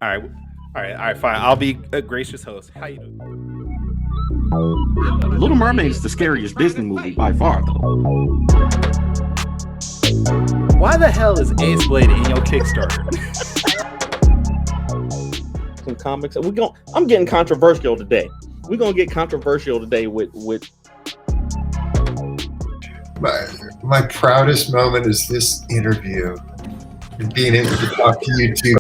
All right, all right, fine. I'll be a gracious host. How you doing? Little Mermaid is the scariest Disney movie by far, though. Why the hell is Ace Blade in your Kickstarter? Some comics. I'm getting controversial today. We're gonna get controversial today with. My proudest moment is this interview and being able to talk to you two.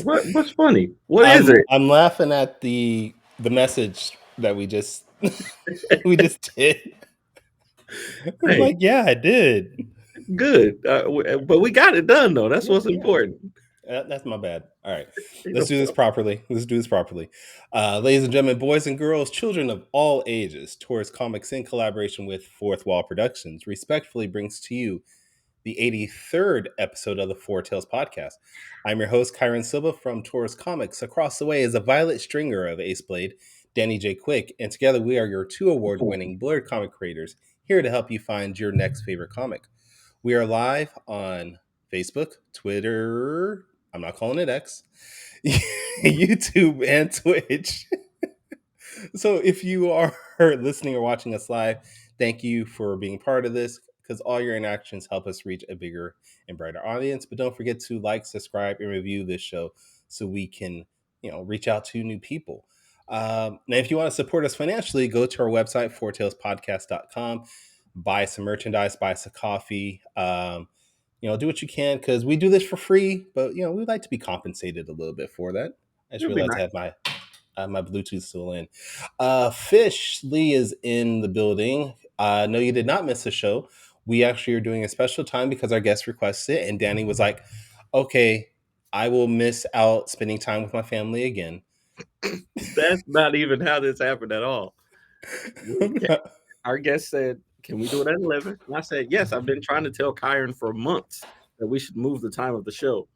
What's funny? What is it? I'm laughing at the message that we just did. Hey. Like, yeah, I did. Good, but we got it done though. That's what's important. That's my bad. All right, let's do this properly. Ladies and gentlemen, boys and girls, children of all ages, Taurus Comics, in collaboration with Fourth Wall Productions, respectfully brings to you the 83rd episode of the Four Tales podcast. I'm your host, Kyron Silva from Taurus Comics. Across the way is a Violet Stringer of Ace Blade, Danny J. Quick, and together we are your 2 award-winning Blurred comic creators, here to help you find your next favorite comic. We are live on Facebook, Twitter, I'm not calling it X, YouTube, and Twitch. So if you are listening or watching us live, thank you for being part of this, because all your interactions help us reach a bigger and brighter audience. But don't forget to like, subscribe, and review this show so we can, reach out to new people. Now, if you want to support us financially, go to our website, fourtalespodcast.com, buy some merchandise, buy some coffee, do what you can, because we do this for free, but, we'd like to be compensated a little bit for that. I just realized I have my Bluetooth still in. Fish Lee is in the building. No, you did not miss the show. We actually are doing a special time because our guest requested it, and Danny was like, okay, I will miss out spending time with my family again. That's not even how this happened at all. Our guest said, can we do it at 11? And I said, yes, I've been trying to tell Kyron for months that we should move the time of the show.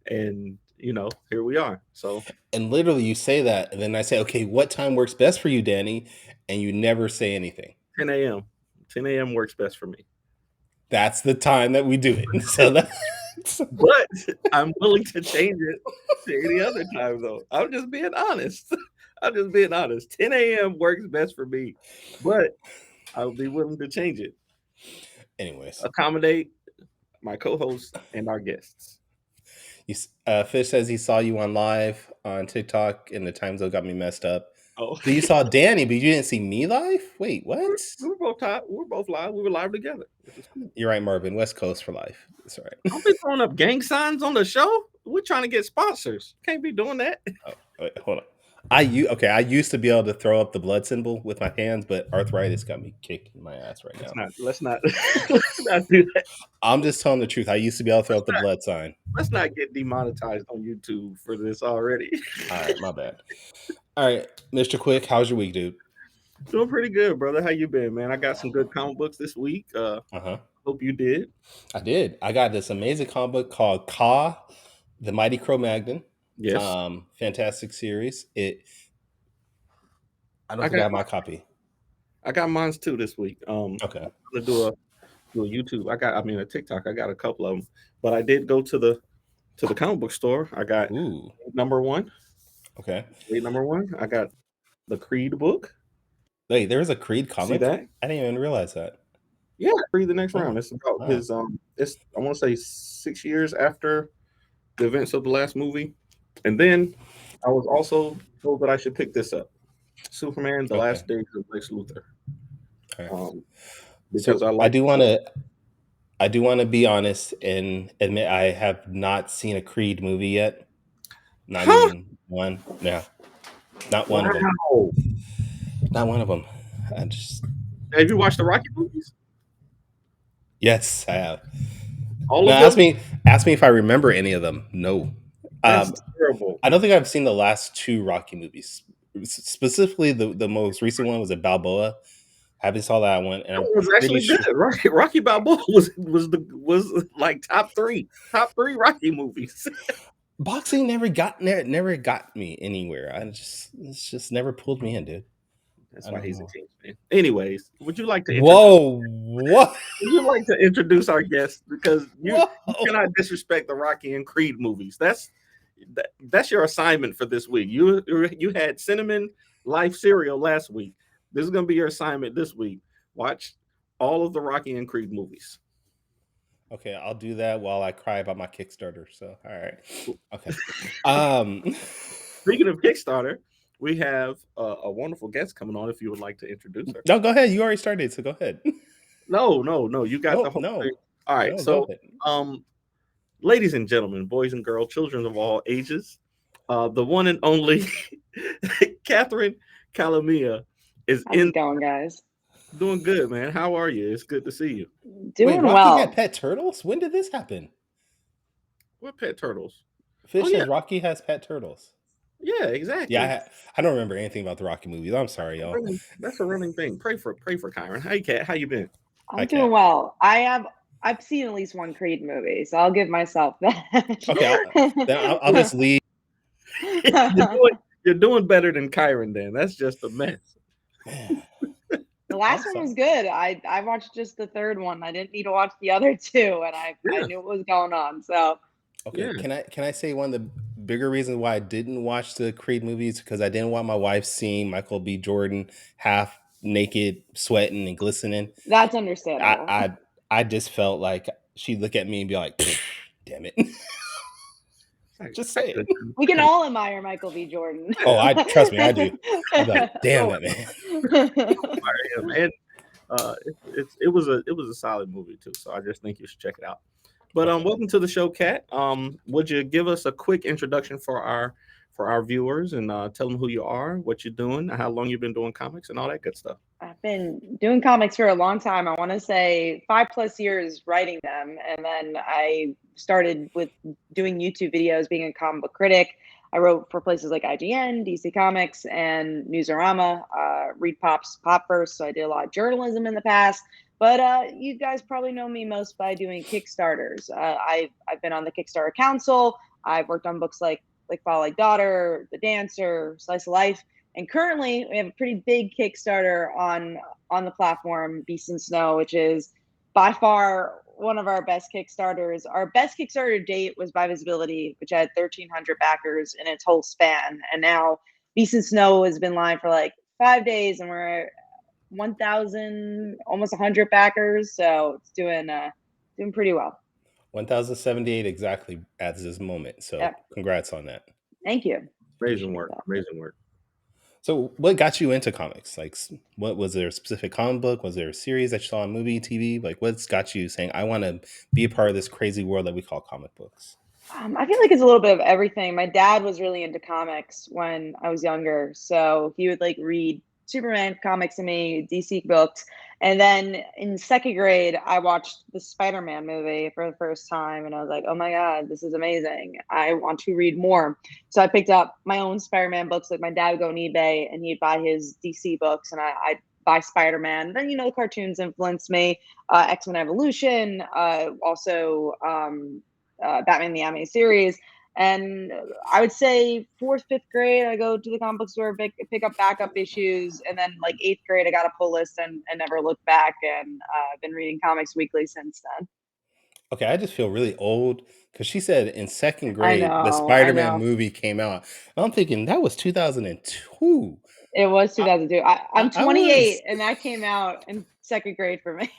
And, here we are. So, and literally you say that, and then I say, okay, what time works best for you, Danny? And you never say anything. 10 a.m. 10 a.m. works best for me. That's the time that we do it. So but I'm willing to change it to any other time, though. I'm just being honest. 10 a.m. works best for me, but I'll be willing to change it. Anyways, accommodate my co-hosts and our guests. Fish says he saw you on live on TikTok, and the time zone got me messed up. Oh, so you saw Danny, but you didn't see me live? Wait, what? We were both live. We were live together. Cool. You're right, Marvin. West Coast for life. That's right. Don't be throwing up gang signs on the show. We're trying to get sponsors. Can't be doing that. Oh, wait, hold on. I used to be able to throw up the blood symbol with my hands, but arthritis got me kicking my ass right now. Let's not do that. I'm just telling the truth. I used to be able to throw up the blood sign. Let's not get demonetized on YouTube for this already. All right, my bad. All right, Mr. Quick, how's your week, dude? Doing pretty good, brother. How you been, man? I got some good comic books this week. Hope you did. I did. I got this amazing comic book called Ka, the Mighty Cro-Magnon. Yes. Fantastic series. I don't think I have my copy. I got mine too this week. Okay. I'm gonna do a YouTube. a TikTok. I got a couple of them, but I did go to the comic book store. I got number 1. Okay. Number 1. I got the Creed book. Wait, there was a Creed comic? See that? I didn't even realize that. Yeah, Creed the Next Round. It's about his it's I want to say 6 years after the events of the last movie. And then I was also told that I should pick this up. Superman: The Last Days of Lex Luthor. Okay. Because I do want to be honest and admit I have not seen a Creed movie yet. Not even one. Yeah. Not one of them. Not one of them. Have you watched the Rocky movies? Yes, I have. Ask me if I remember any of them. No. That's terrible. I don't think I've seen the last 2 Rocky movies. Specifically, the most recent one was a Balboa. Haven't saw that one. And that was actually good. Rocky Balboa was like top 3 Rocky movies. Boxing never got me anywhere. It's just never pulled me in, dude. That's I why don't he's a know. Kings fan. Anyways, would you like to introduce? Whoa! What? Would you like to introduce our guest because you Whoa! cannot disrespect the Rocky and Creed movies. That's your assignment for this week. You had cinnamon life cereal last week. This is gonna be your assignment this week. Watch all of the Rocky and Creed movies. Okay, I'll do that while I cry about my Kickstarter. So, all right. Okay. Um. Speaking of Kickstarter, we have a wonderful guest coming on. If you would like to introduce her. No, go ahead. You already started, so go ahead. No. You got the No, whole thing. no, All right. no. Go So, ahead. um, ladies and gentlemen, boys and girls, children of all ages, the one and only Catherine Calamia is How's it going, guys? doing good, man. How are you? It's good to see you. Wait, Doing Rocky had well. pet turtles? When did this happen? What pet turtles? Fish yeah. says Rocky has pet turtles. Yeah, exactly. Yeah, I don't remember anything about the Rocky movies. I'm sorry, y'all. That's a running thing. Pray for Kyron. Hey, Cat, how you been? Hi, I'm doing Kat. well. I've seen at least one Creed movie, so I'll give myself Okay, I'll just leave. You're doing better than Kyron. Then that's just a mess. Man, The last one was good. I watched just the third one. I didn't need to watch the other two, and I Yeah. knew what was going on. So okay, Yeah. can I say one of the bigger reasons why I didn't watch the Creed movies because I didn't want my wife seeing Michael B. Jordan half naked, sweating and glistening. that's understandable. I just felt like she'd look at me and be like, "Damn it." Just say it. We can all admire Michael B. Jordan. Oh, trust me, I do. I'd be like, damn that man. And it was a solid movie too. So I just think you should check it out. But welcome to the show, Kat. Would you give us a quick introduction for our viewers and tell them who you are, what you're doing, how long you've been doing comics, and all that good stuff? I've been doing comics for a long time. I want to say 5+ years writing them. And then I started with doing YouTube videos, being a comic book critic. I wrote for places like IGN, DC Comics, and Newsarama, Read Pop's Pop First. So I did a lot of journalism in the past. But you guys probably know me most by doing Kickstarters. I've been on the Kickstarter Council. I've worked on books like Fall Like Daughter, The Dancer, Slice of Life. And currently, we have a pretty big Kickstarter on the platform, Beast and Snow, which is by far one of our best Kickstarters. Our best Kickstarter date was by Visibility, which had 1,300 backers in its whole span. And now Beast and Snow has been live for like 5 days, and we're at 1,000, almost 100 backers. So it's doing pretty well. 1,078 exactly at this moment. So Yep. congrats on that. Thank you. Amazing work. So what got you into comics? Like, what was there a specific comic book? Was there a series that you saw on movie, TV? Like, what's got you saying, I want to be a part of this crazy world that we call comic books? I feel like it's a little bit of everything. My dad was really into comics when I was younger, so he would like read Superman comics to me, DC books. And then in second grade, I watched the Spider-Man movie for the first time, and I was like, oh my God, this is amazing. I want to read more. So I picked up my own Spider-Man books. Like my dad would go on eBay and he'd buy his DC books, and I'd buy Spider-Man. Then, the cartoons influenced me. X-Men Evolution, also Batman the Animated Series. And I would say 4th, 5th grade, I go to the comic book store, pick up backup issues. And then like 8th grade, I got a pull list and never looked back. And I've been reading comics weekly since then. Okay, I just feel really old because she said in second I grade, the know. Spider-Man movie came out. And I'm thinking that was 2002. It was 2002. I'm 28, was... and that came out in second grade for me.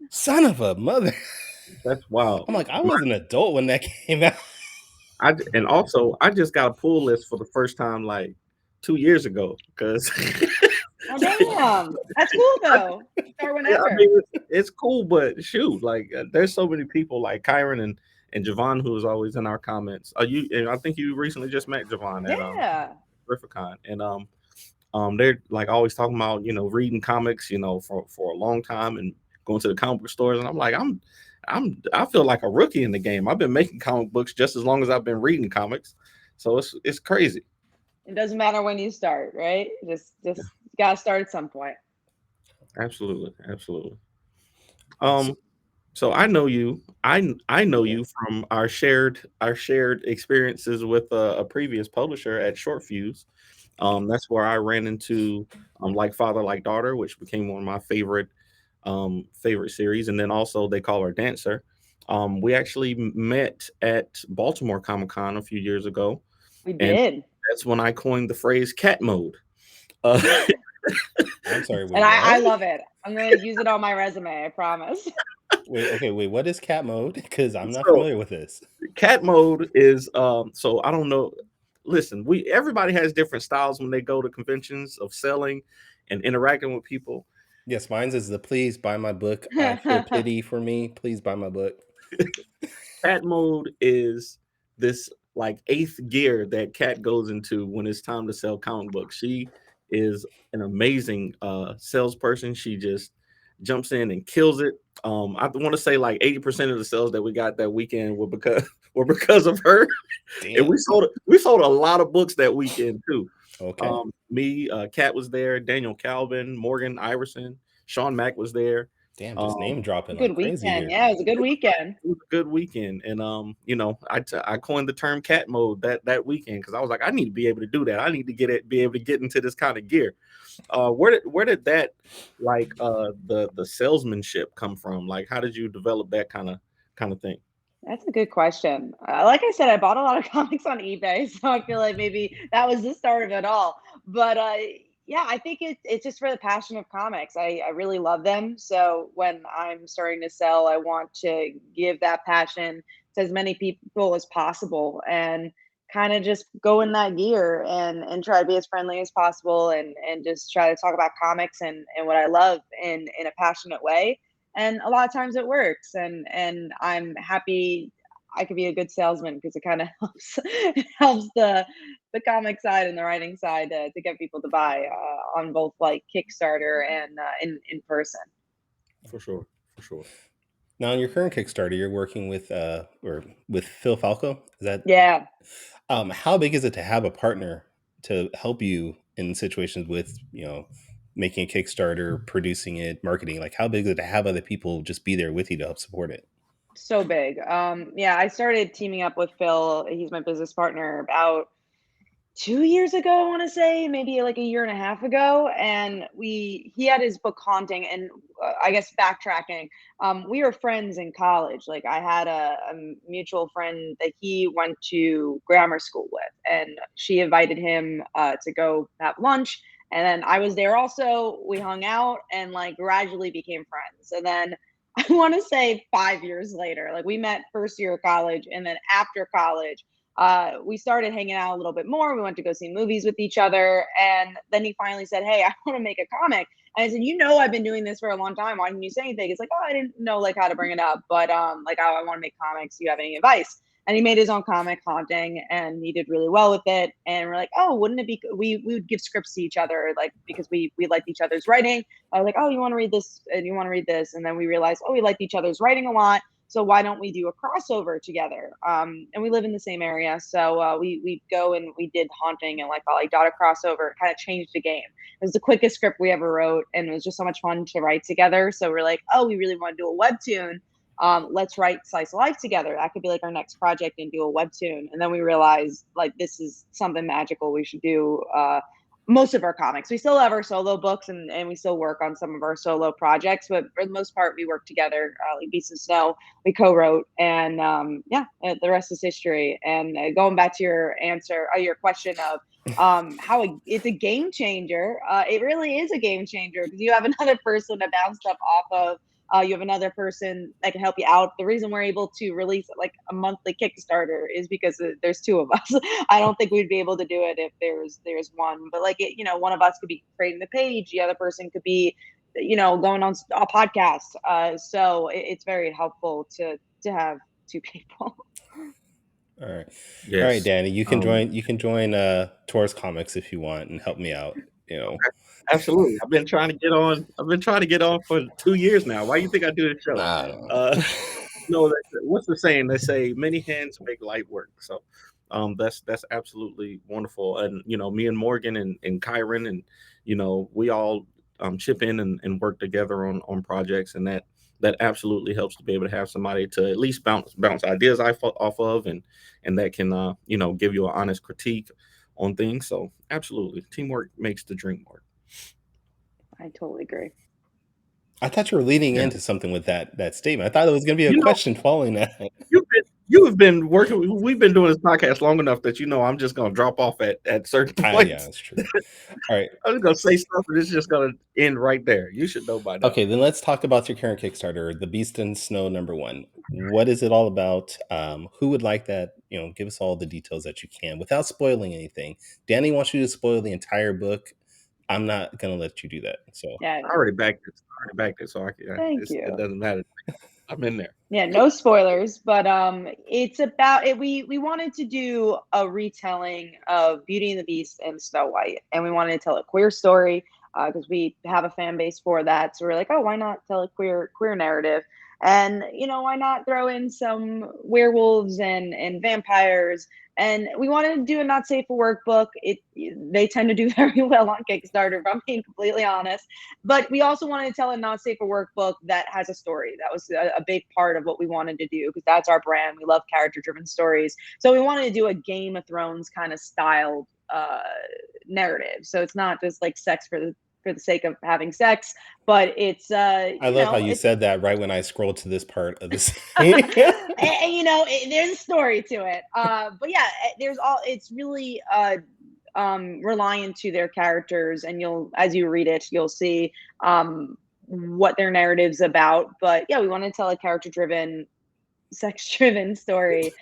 Son of a mother. That's wild. I'm like, I was an adult when that came out. I just got a pull list for the first time like 2 years ago because Oh damn, that's cool though. Start whenever. I mean, it's cool, but shoot, like there's so many people like Kyron and Javon who is always in our comments. And I think you recently just met Javon at Grifficon, and they're like always talking about reading comics for a long time and going to the comic book stores, and I'm like I feel like a rookie in the game. I've been making comic books just as long as I've been reading comics, so it's crazy. It doesn't matter when you start, right? Just gotta start at some point. Absolutely. So I know you. I know you from our shared experiences with a previous publisher at Short Fuse, That's where I ran into Like Father Like Daughter, which became one of my favorite series, and then also They Call Her Dancer. We actually met at Baltimore Comic Con a few years ago, We and did. that's when I coined the phrase cat mode. Uh, I'm sorry. And Wait, I what? love it. I'm gonna use it on my resume, I promise. Wait. Okay. Wait. What is cat mode? Because I'm not so familiar with this. cat mode is so I don't know. Listen, we everybody has different styles when they go to conventions of selling and interacting with people. Yes, mine's is the please buy my book. Show pity for me. Please buy my book. Cat mode is this like eighth gear that Cat goes into when it's time to sell comic books. She is an amazing salesperson. She just jumps in and kills it. I want to say like 80% of the sales that we got that weekend were because were because of her. And Damn. we sold a lot of books that weekend too. Okay. Cat was there, Daniel Calvin, Morgan Iverson, Sean Mack was there. Damn. Just Um, name dropping like Good crazy weekend. here. Yeah, it was a good weekend. it was a good weekend, and I coined the term cat mode that weekend because I was like, I need to be able to do that. I need to be able to get into this kind of gear. Where did that like the salesmanship come from? Like, how did you develop that kind of thing? That's a good question. Like I said, I bought a lot of comics on eBay, so I feel like maybe that was the start of it all. But yeah, I think it's just for the passion of comics. I really love them. So when I'm starting to sell, I want to give that passion to as many people as possible and kind of just go in that gear and try to be as friendly as possible and just try to talk about comics and what I love in a passionate way, and a lot of times it works, and I'm happy I could be a good salesman because it kind of helps it helps the comic side and the writing side to get people to buy on both like Kickstarter and in person. For sure, for sure. Now, on your current Kickstarter, you're working with or with Phil Falco. Is that Yeah. how big is it to have a partner to help you in situations with making a Kickstarter, producing it, marketing? Like, how big is it to have other people just be there with you to help support it? So big. Yeah, I started teaming up with Phil. He's my business partner about 2 years ago, I want to say, maybe like a year and a half ago. And he had his book Haunting, and I guess backtracking, we were friends in college. Like I had a mutual friend that he went to grammar school with, and she invited him to go have lunch. And then I was there also. We hung out and like gradually became friends. And then I want to say 5 years later, like we met first year of college, and then after college, we started hanging out a little bit more. We went to go see movies with each other, and then he finally said, "Hey, I want to make a comic." And I said, I've been doing this for a long time. Why didn't you say anything?" It's like, "Oh, I didn't know like how to bring it up, but like I want to make comics. Do you have any advice?" And he made his own comic, Haunting, and he did really well with it. And we're like, "Oh, wouldn't it be?" We would give scripts to each other, like because we liked each other's writing. I was like, "Oh, you want to read this? And you want to read this?" And then we realized, oh, we liked each other's writing a lot, so why don't we do a crossover together? And we live in the same area, so we go and we did Haunting and like I Daughter crossover. It kind of changed the game. It was the quickest script we ever wrote, and it was just so much fun to write together. So we're like, oh, we really want to do a webtoon. Let's write Slice of Life together. That could be like our next project and do a webtoon. And then we realized like this is something magical. We should do most of our comics. We still have our solo books and we still work on some of our solo projects, but for the most part, we work together. Like Beast and Snow, we co-wrote, and yeah, the rest is history. And going back to your answer, your question of how it's a game changer. It really is a game changer because you have another person to bounce stuff off of. You have another person that can help you out. The reason we're able to release like a monthly Kickstarter is because there's two of us. I don't think we'd be able to do it if there's one. But like one of us could be creating the page, the other person could be, going on a podcast. So it's very helpful to have two people. All right. All right, Yes. Danny, you can join Taurus Comics if you want and help me out. Absolutely. I've been trying to get on for 2 years now. Why do you think I do this show? I don't know. No, what's the saying? They say many hands make light work. So that's absolutely wonderful. And me and Morgan and Kyron and we all chip in and work together on projects, and that absolutely helps to be able to have somebody to at least bounce ideas off of, and that can give you an honest critique on things. So absolutely, teamwork makes the dream work. I totally agree. I thought you were leading Yeah. into something with that statement. I thought it was going to be a You know, question following that. you have been working. We've been doing this podcast long enough that I'm just going to drop off at certain Yeah, points. that's true. All right. I'm just going to say stuff, and it's just going to end right there. You should know by now. Okay, then let's talk about your current Kickstarter, The Beast in Snow #1. What is it all about? Who would like that? Give us all the details that you can without spoiling anything. Danny wants you to spoil the entire book. I'm not gonna let you do that. So Yeah. I already backed it, so Thank you. it doesn't matter. I'm in there. Yeah, no spoilers, but it's about it. We wanted to do a retelling of Beauty and the Beast and Snow White, and we wanted to tell a queer story because we have a fan base for that. So we're like, oh, why not tell a queer narrative? And why not throw in some werewolves and vampires? And we wanted to do a not safe for work book. They tend to do very well on Kickstarter, if I'm being completely honest. But we also wanted to tell a not safe for work book that has a story. That was a big part of what we wanted to do because that's our brand. We love character driven stories. So we wanted to do a Game of Thrones kind of styled narrative. So it's not just like sex for the sake of having sex, but it's I love how you it's said that right when I scrolled to this part of this. and, there's a story to it. But yeah, it's really reliant to their characters, and as you read it, you'll see what their narrative's about. But yeah, we want to tell a character driven, sex driven story.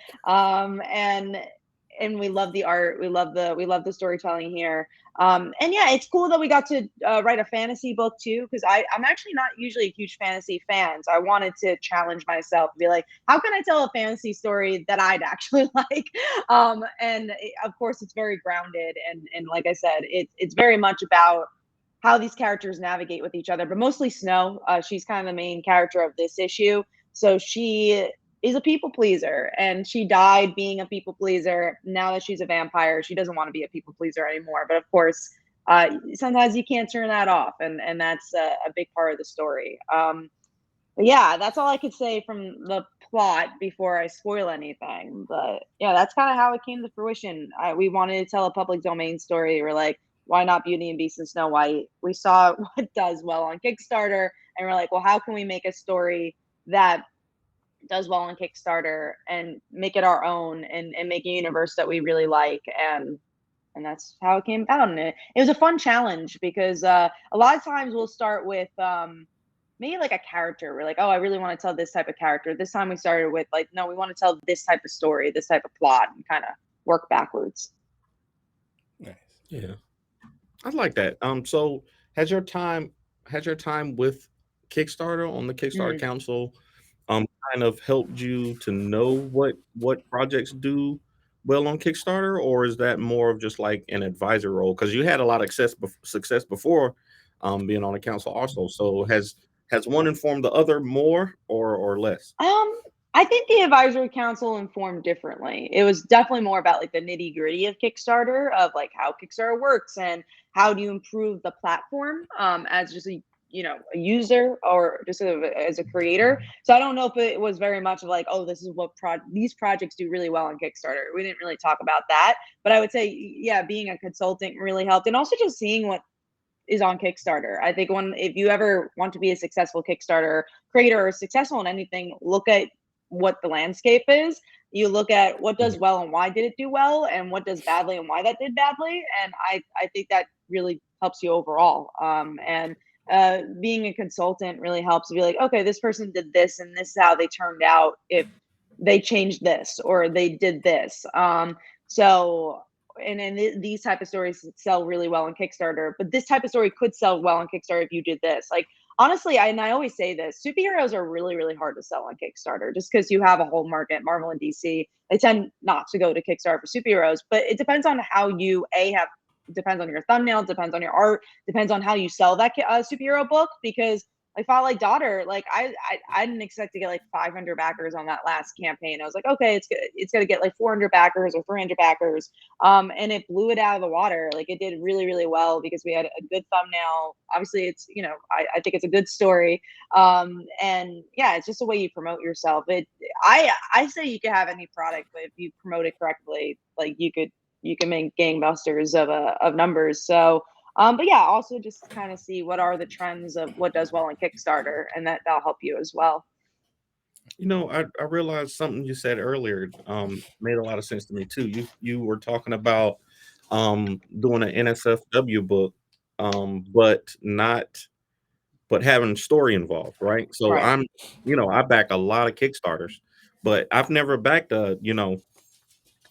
And we love the art. We love the storytelling here. And yeah, it's cool that we got to write a fantasy book too, because I'm actually not usually a huge fantasy fan. So I wanted to challenge myself and be like, how can I tell a fantasy story that I'd actually like? Of course, it's very grounded, and like I said, it's very much about how these characters navigate with each other, but mostly Snow. She's kind of the main character of this issue. So she is a people pleaser, and she died being a people pleaser. Now that she's a vampire, she doesn't want to be a people pleaser anymore. But of course, sometimes you can't turn that off, and that's a big part of the story. But yeah, that's all I could say from the plot before I spoil anything. But yeah, that's kind of how it came to fruition. We wanted to tell a public domain story. We're like, why not Beauty and Beast and Snow White? We saw what does well on Kickstarter, and we're like, well, how can we make a story that does well on Kickstarter and make it our own, and make a universe that we really like? And that's how it came about. And it was a fun challenge because a lot of times we'll start with maybe like a character. We're like, oh, I really want to tell this type of character. This time we started with like, no, we want to tell this type of story, this type of plot, and kind of work backwards. Nice. Yeah, I like that. So has your time with Kickstarter on the Kickstarter Council kind of helped you to know what projects do well on Kickstarter, or is that more of just like an advisor role? Because you had a lot of success before being on the council also. So has one informed the other more or less? I think the advisory council informed differently. It was definitely more about like the nitty gritty of Kickstarter, of like how Kickstarter works and how do you improve the platform as just a user or just as a creator. So I don't know if it was very much of like, oh, this is what these projects do really well on Kickstarter. We didn't really talk about that, but I would say, yeah, being a consultant really helped, and also just seeing what is on Kickstarter. I think if you ever want to be a successful Kickstarter creator or successful in anything, look at what the landscape is. You look at what does well and why did it do well, and what does badly and why that did badly. And I think that really helps you overall. And being a consultant really helps to be like, okay, this person did this, and this is how they turned out if they changed this or they did this. So and these type of stories sell really well on Kickstarter, but this type of story could sell well on Kickstarter if you did this. Like honestly, I always say this: superheroes are really, really hard to sell on Kickstarter, just because you have a whole market. Marvel and DC, they tend not to go to Kickstarter for superheroes, but it depends on how you have. Depends on your thumbnail, depends on your art, depends on how you sell that superhero book. Because like File Like Daughter, like I didn't expect to get like 500 backers on that last campaign. I was like, okay, it's gonna get like 400 backers or 300 backers, and it blew it out of the water. Like it did really, really well because we had a good thumbnail. Obviously, it's I think it's a good story, and yeah, it's just a way you promote yourself. I say you could have any product, but if you promote it correctly, like you could you can make gangbusters of numbers. So but yeah, also just kind of see what are the trends of what does well in Kickstarter, and that'll help you as well. I realized something you said earlier made a lot of sense to me too. You were talking about doing an NSFW book, but not but having story involved, right? So Right. I back a lot of Kickstarters, but I've never backed a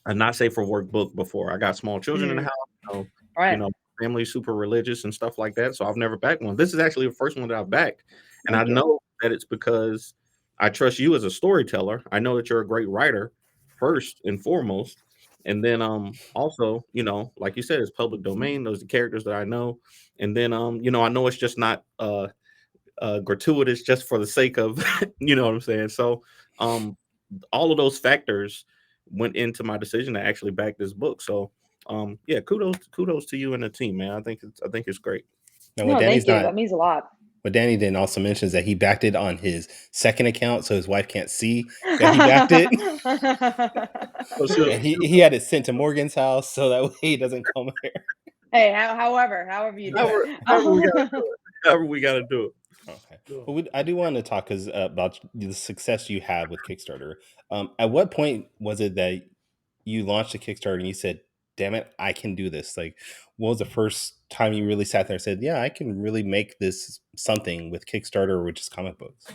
not safe for work book before. I got small children in the Mm, house, you right. know, family super religious and stuff like that. So I've never backed one. This is actually the first one that I've backed. And I Thank you. know that it's because I trust you as a storyteller. I know that you're a great writer first and foremost. And then also, like you said, it's public domain. Those are the characters that I know. And then I know it's just not gratuitous just for the sake of you know what I'm saying. So um all of those factors went into my decision to actually back this book. So yeah, kudos to you and the team, man. I think it's great. Now, No, thank you. That means a lot. what Danny didn't also mention is that he backed it on his second account, so his wife can't see that he backed it. So she'll, And he had it sent to Morgan's house, so that way he doesn't come here. Hey, however you do however, it. however we gotta do it. Okay. Well, I do want to talk about the success you had with Kickstarter. At what point was it that you launched a Kickstarter and you said, "Damn it, I can do this"? Like, what was the first time you really sat there and said, "Yeah, I can really make this something with Kickstarter or with just comic books"?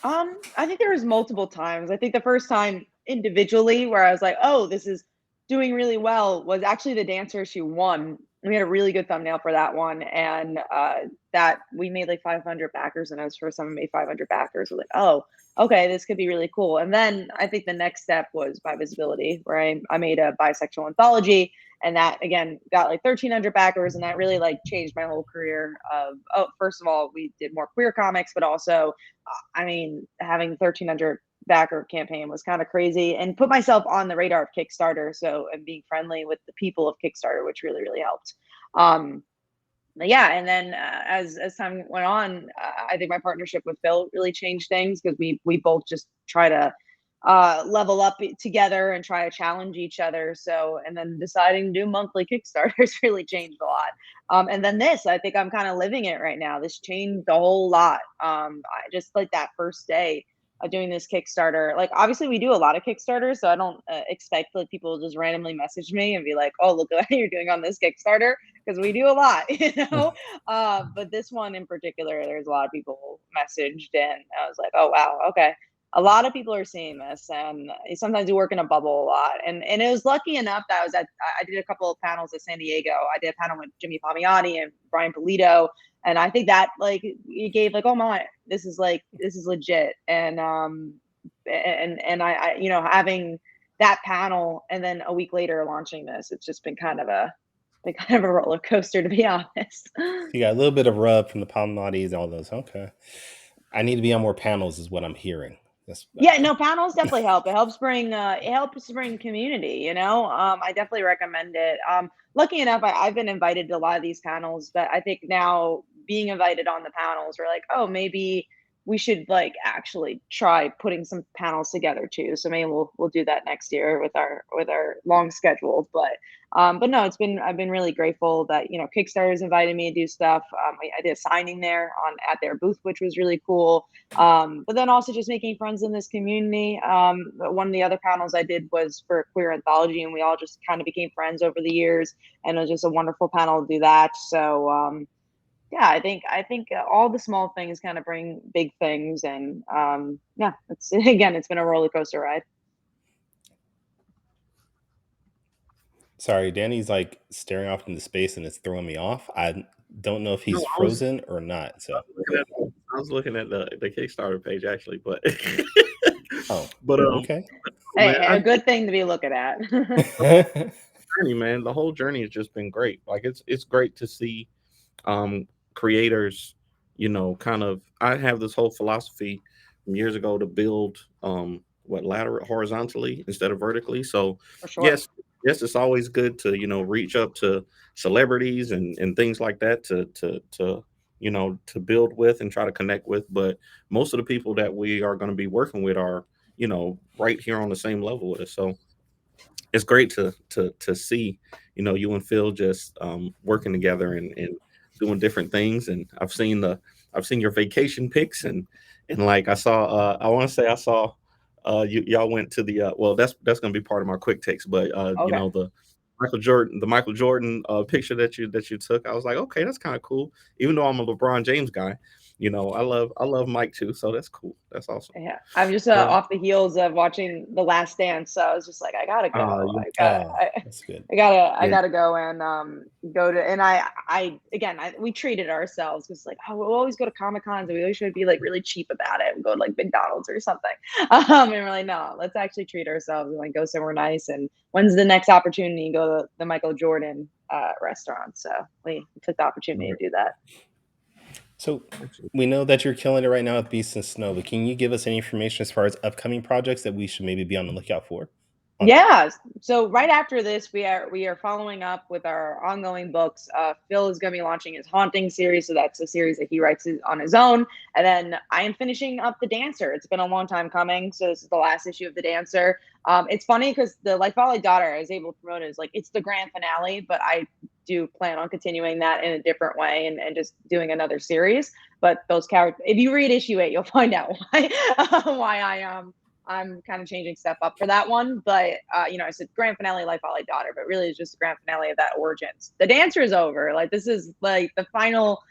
I think there was multiple times. I think the first time individually where I was like, "Oh, this is doing really well," was actually the dancer she won. We had a really good thumbnail for that one, and that we made like 500 backers, and I was first time I made 500 backers. I was like, "Oh, okay, this could be really cool." And then I think the next step was by visibility, where I made a bisexual anthology, and that again got like 1,300 backers, and that really like changed my whole career. Of oh, first of all, we did more queer comics, but also I mean, having 1,300 backer campaign was kind of crazy, and put myself on the radar of Kickstarter. So, and being friendly with the people of Kickstarter, which really, really helped. Um, but yeah, and then as time went on, I think my partnership with Phil really changed things because we both just try to level up together and try to challenge each other. So, and then deciding to do monthly Kickstarters really changed a lot. And then this, I think I'm kind of living it right now. This changed a whole lot. I just like that first day of doing this Kickstarter. Like, obviously, we do a lot of Kickstarters, so I don't expect like people to just randomly message me and be like, "Oh, look what you're doing on this Kickstarter," because we do a lot, you know. But this one in particular, there's a lot of people messaged, and I was like, "Oh wow, okay." A lot of people are seeing this, and sometimes you work in a bubble a lot. And it was lucky enough that I did a couple of panels at San Diego. I did a panel with Jimmy Palmiotti and Brian Polito, and I think that like it gave like, oh my, this is legit. And I having that panel and then a week later launching this, it's just been kind of a roller coaster, to be honest. So you got a little bit of rub from the Palmati's and all those. Okay, I need to be on more panels, is what I'm hearing. That's Yeah, no, panels definitely help. It helps bring community, I definitely recommend it. Lucky enough, I've been invited to a lot of these panels, but I think now being invited on the panels, we're like, oh, maybe we should like actually try putting some panels together too. So maybe we'll do that next year with our long schedule. But no, I've been really grateful that Kickstarter's invited me to do stuff. I did a signing there on at their booth, which was really cool. But then also just making friends in this community. One of the other panels I did was for a queer anthology, and we all just kind of became friends over the years, and it was just a wonderful panel to do that. So yeah, I think all the small things kind of bring big things, and yeah, it's again, it's been a roller coaster ride. Sorry, Danny's like staring off into space and it's throwing me off. I don't know if No, he's frozen or not. So, I was looking at the Kickstarter page actually, but oh, but okay. man, Hey, a good thing to be looking at. journey, man. The whole journey has just been great. Like it's great to see creators, kind of I have this whole philosophy from years ago to build what lateral horizontally instead of vertically. So For sure. yes, yes, it's always good to, reach up to celebrities and things like that to build with and try to connect with. But most of the people that we are going to be working with are, right here on the same level with us. So it's great to see, you and Phil just working together and doing different things. And I've seen your vacation pics, and like I saw, I want to say I saw, y'all went to the well, that's gonna be part of my quick takes, but Okay. the Michael Jordan picture that you took, I was like, okay, that's kind of cool. Even though I'm a LeBron James guy, I love Mike too, so that's cool. That's awesome. Yeah, I'm just Uh, off the heels of watching The Last Dance, so I was just like, I gotta go. yeah, Oh, that's good. I yeah, gotta go and go to. And we treated ourselves because like, oh, we'll always go to Comic Cons and we always should be like really cheap about it and go to like McDonald's or something. And we're like, no, let's actually treat ourselves and like go somewhere nice. And when's the next opportunity to go to the Michael Jordan restaurant? So we took the opportunity right. to do that. So we know that you're killing it right now with Beast and Snow, but can you give us any information as far as upcoming projects that we should maybe be on the lookout for? On Yeah. So right after this, we are following up with our ongoing books. Phil is going to be launching his Haunting series, so that's a series that he writes on his own. And then I am finishing up The Dancer. It's been a long time coming, so this is the last issue of The Dancer. It's funny because the Like Valley Daughter I was able to promote it as like it's the grand finale, but I do plan on continuing that in a different way and just doing another series. But those characters, if you read issue 8, you'll find out why why I'm kind of changing stuff up for that one. But I said grand finale, Life All Daughter, but really it's just the grand finale of that origins. The Dancer is over. Like this is like the final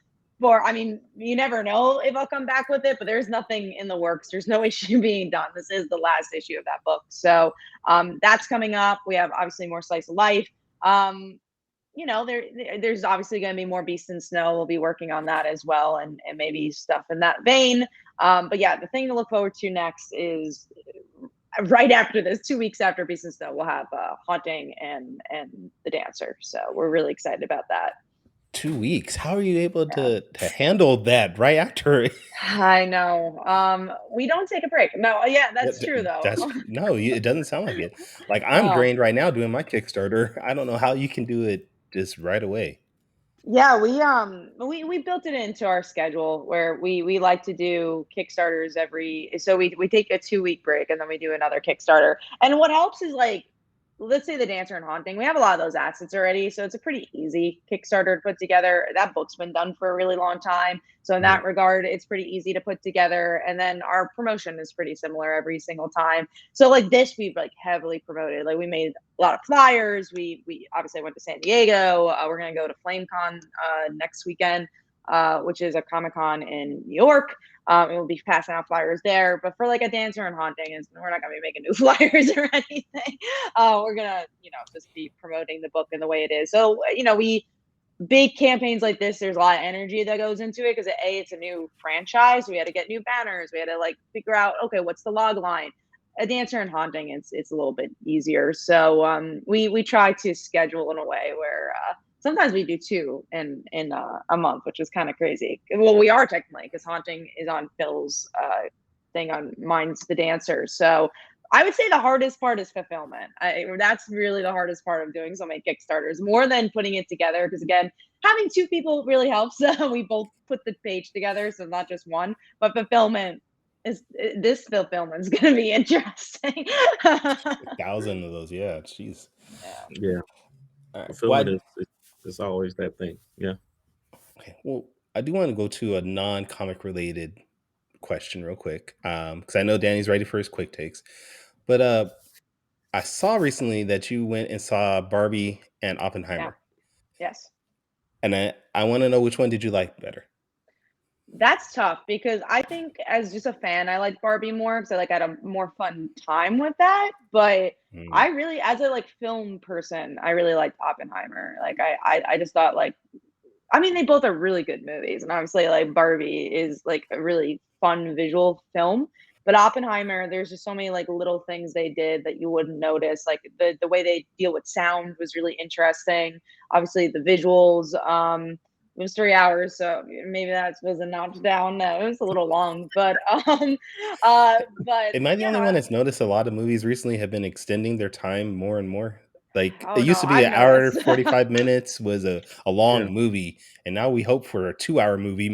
for. I mean, you never know if I'll come back with it, but there's nothing in the works. There's no issue being done. This is the last issue of that book. So that's coming up. We have obviously more slice of life. Um, there's obviously going to be more Beast and Snow. We'll be working on that as well, and maybe stuff in that vein. But yeah, the thing to look forward to next is right after this, 2 weeks after Beast and Snow, we'll have Haunting and The Dancer. So we're really excited about that. 2 weeks. How are you able Yeah. to handle that right after? I know. We don't take a break. No, yeah, Yeah, that's true though. that's no, it doesn't sound like it. Like I'm No. drained right now doing my Kickstarter. I don't know how you can do it just right away. Yeah, we built it into our schedule where we like to do Kickstarters every so we take a 2 week break and then we do another Kickstarter. And what helps is like let's say The Dancer and Haunting. We have a lot of those assets already, so it's a pretty easy Kickstarter to put together. That book's been done for a really long time. So in Mhm. that regard, it's pretty easy to put together. And then our promotion is pretty similar every single time. So like this, we've like heavily promoted. Like we made a lot of flyers. We obviously went to San Diego. We're gonna go to FlameCon next weekend, which is a Comic Con in New York. And we'll be passing out flyers there. But for like a Dancer and Haunting, we're not gonna be making new flyers or anything. We're gonna, just be promoting the book in the way it is. So, we big campaigns like this, there's a lot of energy that goes into it because it's a new franchise. We had to get new banners. We had to like figure out, okay, what's the log line? A Dancer and Haunting, it's a little bit easier. So we try to schedule in a way where sometimes we do two in a month, which is kind of crazy. Well, we are technically because Haunting is on Phil's thing on mine's The Dancer. So I would say the hardest part is fulfillment. That's really the hardest part of doing so many Kickstarters, more than putting it together. Because again, having two people really helps. We both put the page together, so not just one. But fulfillment this fulfillment is going to be interesting. 1,000 of those, yeah. Jeez. Yeah. yeah. All right. Fulfillment is always that thing. Yeah. Okay. Well, I do want to go to a non-comic related question real quick, because I know Danny's ready for his quick takes. But I saw recently that you went and saw Barbie and Yeah. Oppenheimer, Yes. and I want to know which one did you like better? That's tough because I think as just a fan, I like Barbie more because I had a more fun time with that. But Mm, I really, as a like film person, I really liked Oppenheimer. Like I just thought like I mean, they both are really good movies, and obviously, like Barbie is like a really fun visual film. But Oppenheimer, there's just so many like little things they did that you wouldn't notice. Like the way they deal with sound was really interesting. Obviously, the visuals. It was 3 hours, so maybe that was a notch down. No, it was a little long, but but am I the only yeah. one that's noticed a lot of movies recently have been extending their time more and more? Like it Oh used no, to be I've an hour noticed. and 45 minutes was a Yeah. long movie, and now we hope for a 2 hour movie.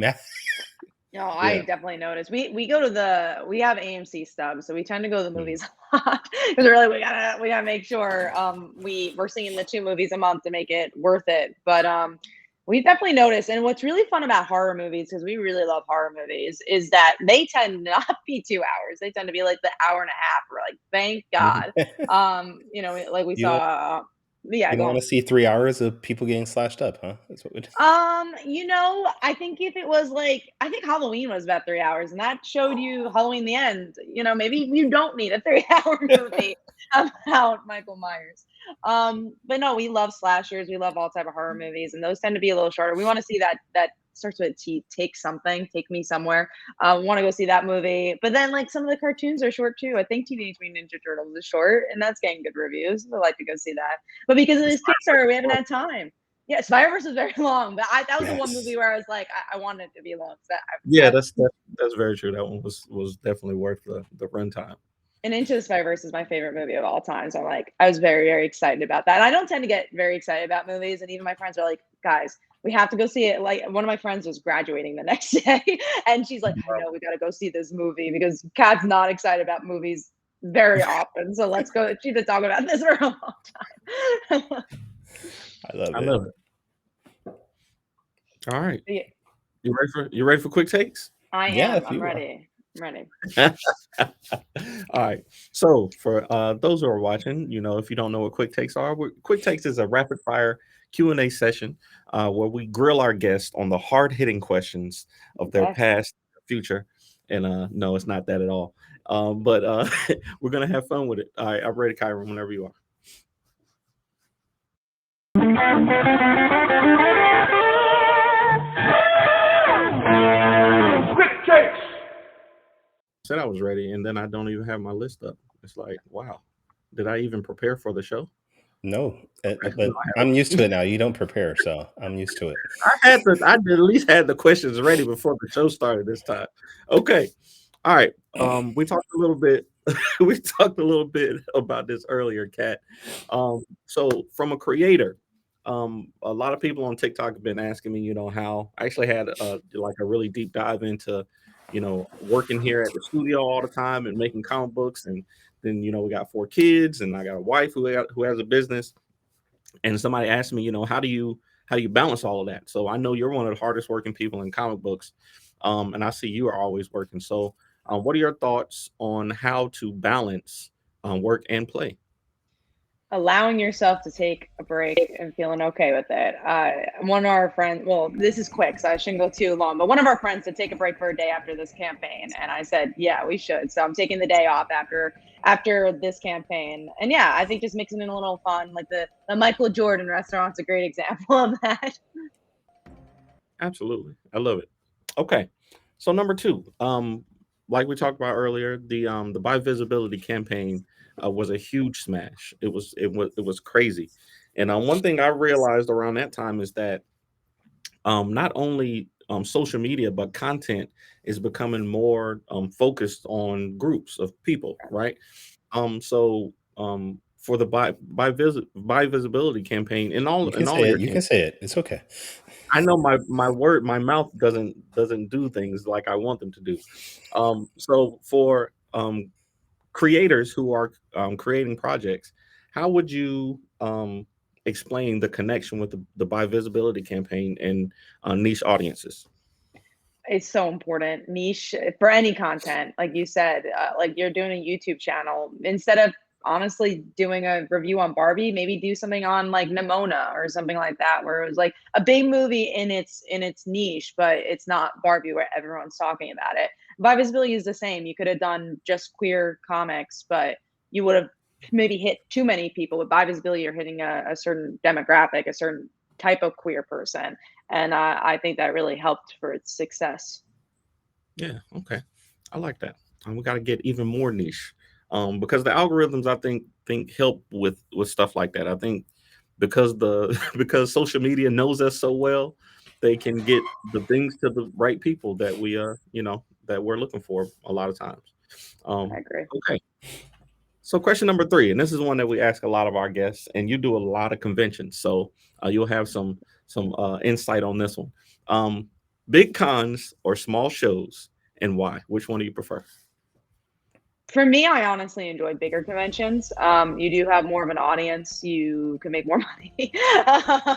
No, I definitely noticed. We go to we have AMC stubs, so we tend to go to the movies a lot because we're like we gotta make sure we're seeing the 2 movies a month to make it worth it. But we definitely noticed, and what's really fun about horror movies, because we really love horror movies, is that they tend not to be 2 hours. They tend to be like the hour and a half. We're like, thank God. Like we You don't saw. Yeah, you go don't want on. to see 3 hours of people getting slashed up, huh? That's what we do. I think if it was like, I think Halloween was about 3 hours, and that showed you Halloween the end. Maybe you don't need a 3 hour movie about Michael Myers. But no, we love slashers. We love all type of horror movies, and those tend to be a little shorter. We want to see that starts with T. Take something. Take me somewhere. Want to go see that movie. But then like some of the cartoons are short too. I think Teenage Mutant Ninja Turtles is short, and that's getting good reviews. I'd like to go see that. But because of this Kickstarter, we haven't had time. Yeah, Spider-Verse is very long, but that was the one movie Yes. where I was like, I wanted it to be long. Yeah, that's very true. That one was definitely worth the runtime. And Into the Spider-Verse is my favorite movie of all time. So I was very, very excited about that. And I don't tend to get very excited about movies. And even my friends are like, guys, we have to go see it. Like one of my friends was graduating the next day, and she's like, I know we got to go see this movie because Kat's not excited about movies very often. So let's go. She's been talking about this for a long time. I love I it. love it. All right. Yeah. You ready for quick takes? I Yeah, am. if I'm you are. ready. I'm ready. All right. So for those who are watching, if you don't know what quick takes are, quick takes is a rapid fire Q&A session where we grill our guests on the hard hitting questions of their Okay. past, future, and no, it's not that at all. But we're gonna have fun with it. All right, I'm ready, Kyron, whenever you are. Said I was ready, and then I don't even have my list up. It's like, wow, did I even prepare for the show? No, but I'm used to it now. You don't prepare, so I'm used to it. I at least had the questions ready before the show started this time. Okay, all right. We talked a little bit. We talked a little bit about this earlier, Kat. So from a creator, a lot of people on TikTok have been asking me, how I actually had like a really deep dive into, working here at the studio all the time and making comic books, and then we got 4 kids, and I got a wife who has a business, and somebody asked me, how do you balance all of that? So I know you're one of the hardest working people in comic books, and I see you are always working. So what are your thoughts on how to balance work and play? Allowing yourself to take a break and feeling okay with it. One of our friends, well, this is quick, so I shouldn't go too long, but one of our friends said take a break for a day after this campaign, and I said, yeah, we should. So I'm taking the day off after this campaign, and yeah, I think just mixing in a little fun, like the Michael Jordan restaurant's a great example of that. Absolutely, I love it. Okay, so number 2, like we talked about earlier, the buy visibility campaign was a huge smash. It was crazy, and one thing I realized around that time is that not only social media but content is becoming more focused on groups of people, right? For the buy visibility campaign and all You can and all say of it. your You can campaigns. say it. It's okay. I know my mouth doesn't do things like I want them to do. So for creators who are creating projects, how would you explain the connection with the buy visibility campaign and niche audiences? It's so important. Niche for any content, like you said, like you're doing a YouTube channel. Instead of honestly doing a review on Barbie, maybe do something on like Nimona or something like that, where it was like a big movie in its niche, but it's not Barbie where everyone's talking about it. By visibility is the same. You could have done just queer comics, but you would have maybe hit too many people. With by visibility, you're hitting a certain demographic, a certain type of queer person, and I think that really helped for its success. Yeah, okay, I like that. We got to get even more niche, because the algorithms I think help with stuff like that. I think because because social media knows us so well, they can get the things to the right people that that we're looking for a lot of times. I agree. Okay, so question number 3, and this is one that we ask a lot of our guests, and you do a lot of conventions, so you'll have some insight on this one. Um, Big cons or small shows, and why? Which one do you prefer? For me, I honestly enjoy bigger conventions. You do have more of an audience. You can make more money.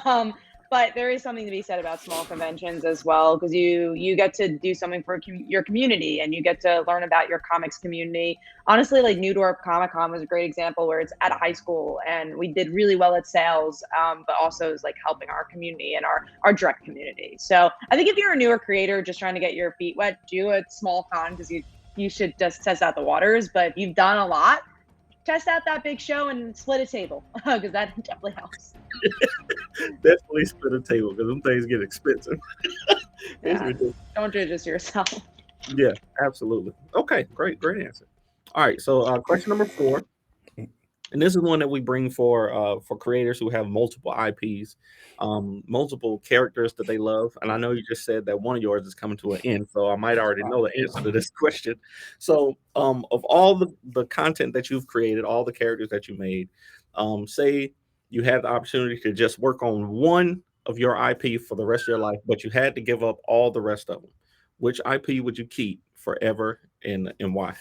um, but there is something to be said about small conventions as well, because you get to do something for your community, and you get to learn about your comics community. Honestly, like New York Comic Con was a great example where it's at a high school, and we did really well at sales, but also is like helping our community and our direct community. So I think if you're a newer creator just trying to get your feet wet, do a small con because you should just test out the waters. But if you've done a lot, test out that big show and split a table because that definitely helps. Definitely split a table because them things get expensive. It's Yeah, ridiculous. don't do it just yourself. Yeah, absolutely. Okay, great answer. All right, so question number 4, and this is one that we bring for creators who have multiple IPs, multiple characters that they love. And I know you just said that one of yours is coming to an end, so I might already know the answer to this question. So, of all the content that you've created, all the characters that you made, say you had the opportunity to just work on one of your IP for the rest of your life, but you had to give up all the rest of them. Which IP would you keep forever, and why?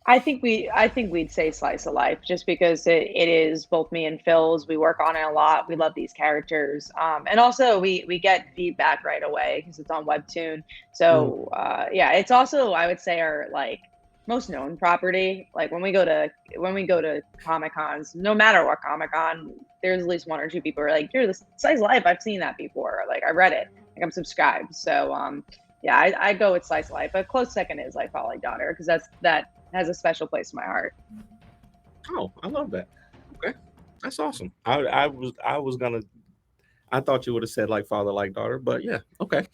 I think we'd say slice of life just because it is both me and Phil's. We work on it a lot. We love these characters, and also we get feedback right away because it's on Webtoon. Mm, So yeah, it's also I would say our like most known property. Like when we go to Comic Cons, no matter what Comic Con, there's at least one or two people who are like, "Dude, this slice of life, I've seen that before. Like I read it. Like I'm subscribed." So yeah, I go with slice of life. But close second is like Folly Daughter because that has a special place in my heart. Oh, I love that. Okay, that's awesome. I was gonna. I thought you would have said like father, like daughter, but yeah, okay,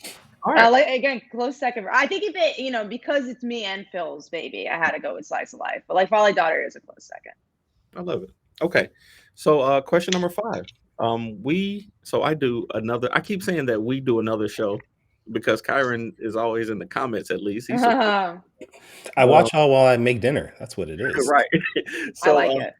all right. Like again, close second. I think if it, because it's me and Phil's baby, I had to go with Slice of Life. But like Folly Daughter is a close second. I love it. Okay, so question number 5. I do another. I keep saying that we do another show because Kyron is always in the comments. At least he's supporting. I I But watch y'all while I make dinner. That's what it is. right. So like it.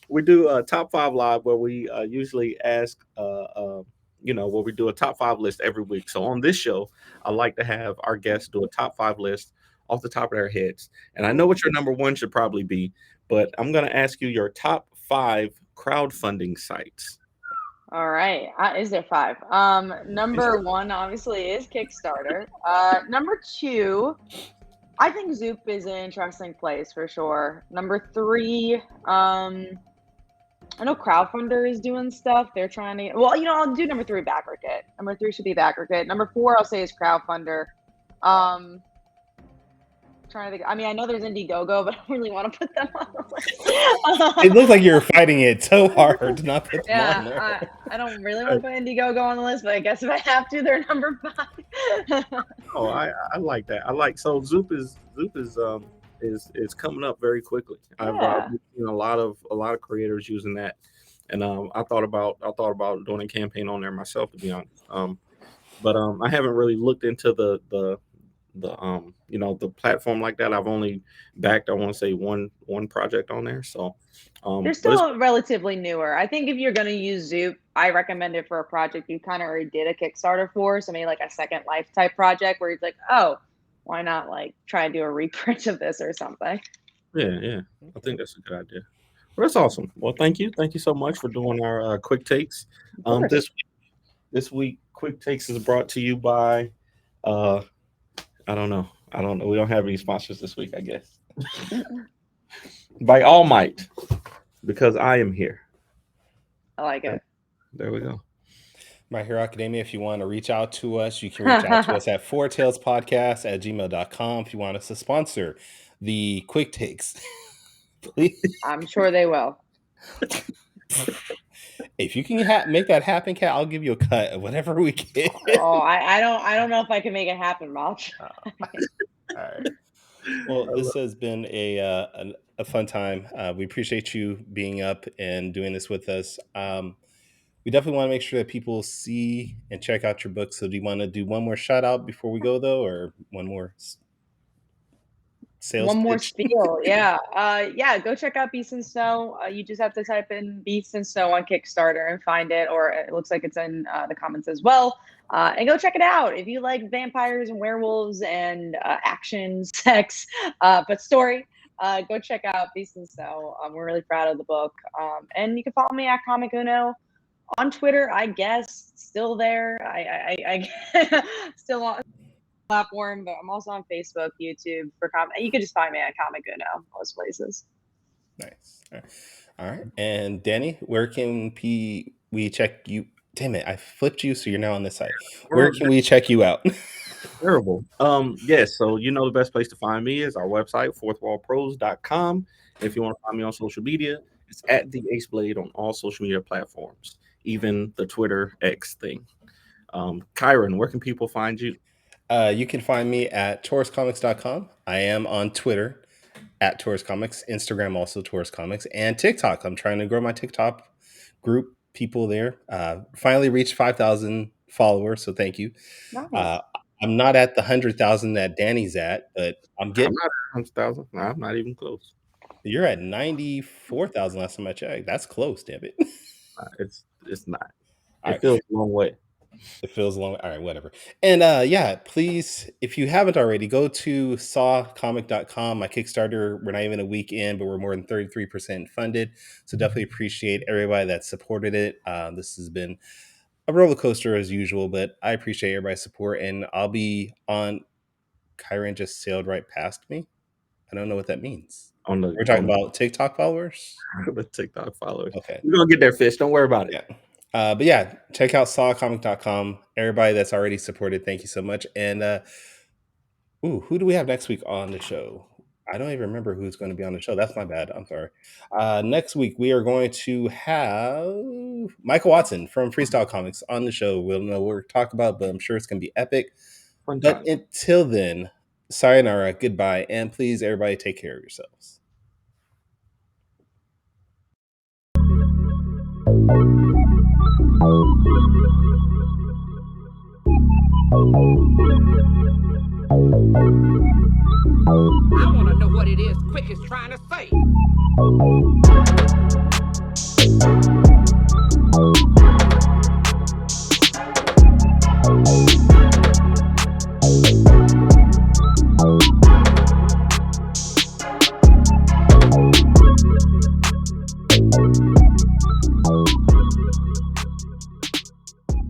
we do a top 5 live where we usually ask where we do a top 5 list every week. So on this show I like to have our guests do a top 5 list off the top of their heads, and I know what your number 1 should probably be, but I'm going to ask you your top 5 crowdfunding sites. All right. Is there five? Number one obviously is Kickstarter. Number two, I think Zoop is an interesting place for sure. Number three, I know Crowdfunder is doing stuff. They're trying to. Well, I'll do number three, BackRocket. Number three should be BackRocket. Number four, I'll say is Crowdfunder. Um, Trying to think. I mean, I know there's Indiegogo, but I don't really want to put them on the It list. looks like you're fighting it so hard to not put them on Yeah, there. I don't really want to put Indiegogo on the list, but I guess if I have to, they're number five. Oh, I like that. I like so Zoop is coming up very quickly. I've Yeah. seen a lot of creators using that, and I thought about doing a campaign on there myself, to be honest. But I haven't really looked into the platform like that. I've only backed, I want to say, one project on there. So, They're but it's still relatively newer. I think if you're going to use Zoop, I recommend it for a project you kind of already did a Kickstarter for. So maybe like a Second Life type project where it's like, oh, why not like try and do a reprint of this or something? yeah. I think that's a good idea. Well, that's awesome. Well, thank you so much for doing our quick takes. Of course. This week, quick takes is brought to you by uh, I don't know. We don't have any sponsors this week, I guess. By All Might, because I am here. I like it. There we go. My Hero Academia, if you want to reach out to us, you can reach out to us at fourtailspodcast@gmail.com if you want us to sponsor the quick takes. Please. I'm sure they will. If you can make that happen, Kat, I'll give you a cut of whatever we get. Oh, I don't know if I can make it happen, Mulch. All right. Well, this has been a fun time. We appreciate you being up and doing this with us. We definitely want to make sure that people see and check out your book. So do you want to do one more shout out before we go, though, or one more Sales One more pitch. spiel. Yeah. Yeah. Go check out Beast and Snow. You just have to type in Beast and Snow on Kickstarter and find it, or it looks like it's in the comments as well. And go check it out. If you like vampires and werewolves and action, sex, but story, go check out Beast and Snow. We're really proud of the book. And you can follow me at Comic Uno on Twitter, I guess. Still there. I still on platform, but I'm also on Facebook, YouTube for comment. You can just find me at Comic Uno most places. Nice. All right. And Danny, where can we check you? Damn it, I flipped you, so you're now on this side. Where can we check you out? Terrible. Yes, so you know the best place to find me is our website, fourthwallpros.com. If you want to find me on social media, it's at the Ace Blade on all social media platforms, even the Twitter X thing. Kyron, where can people find you? You can find me at tauruscomics.com. I am on Twitter at Taurus Comics, Instagram also Taurus Comics, and TikTok. I'm trying to grow my TikTok group, people there. Finally reached 5,000 followers, so thank you. Nice. I'm not at the 100,000 that Danny's at, but I'm I'm getting. not at 100,000. No, I'm not even close. You're at 94,000 last time I checked. That's close, damn it. It's not. All It right. feels a long way. It feels long. All right, whatever. And yeah, please, if you haven't already, go to sawcomic.com. My Kickstarter, we're not even a week in, but we're more than 33% funded. So definitely appreciate everybody that supported it. This has been a roller coaster as usual, but I appreciate everybody's support. And I'll be on. Kyron just sailed right past me. I don't know what that means. We're talking about TikTok followers? The TikTok followers. Okay. We're going to get there, Fish. Don't worry about it. Yeah. But yeah, check out sawcomic.com. Everybody that's already supported, thank you so much. And who do we have next week on the show? I don't even remember who's going to be on the show. That's my bad. I'm sorry. Next week we are going to have Michael Watson from Freestyle Comics on the show. We'll know what we're talking about, but I'm sure it's going to be epic. Fun But time. until then, sayonara, goodbye, and please everybody take care of yourselves. I want to know what it is Quick is trying to say.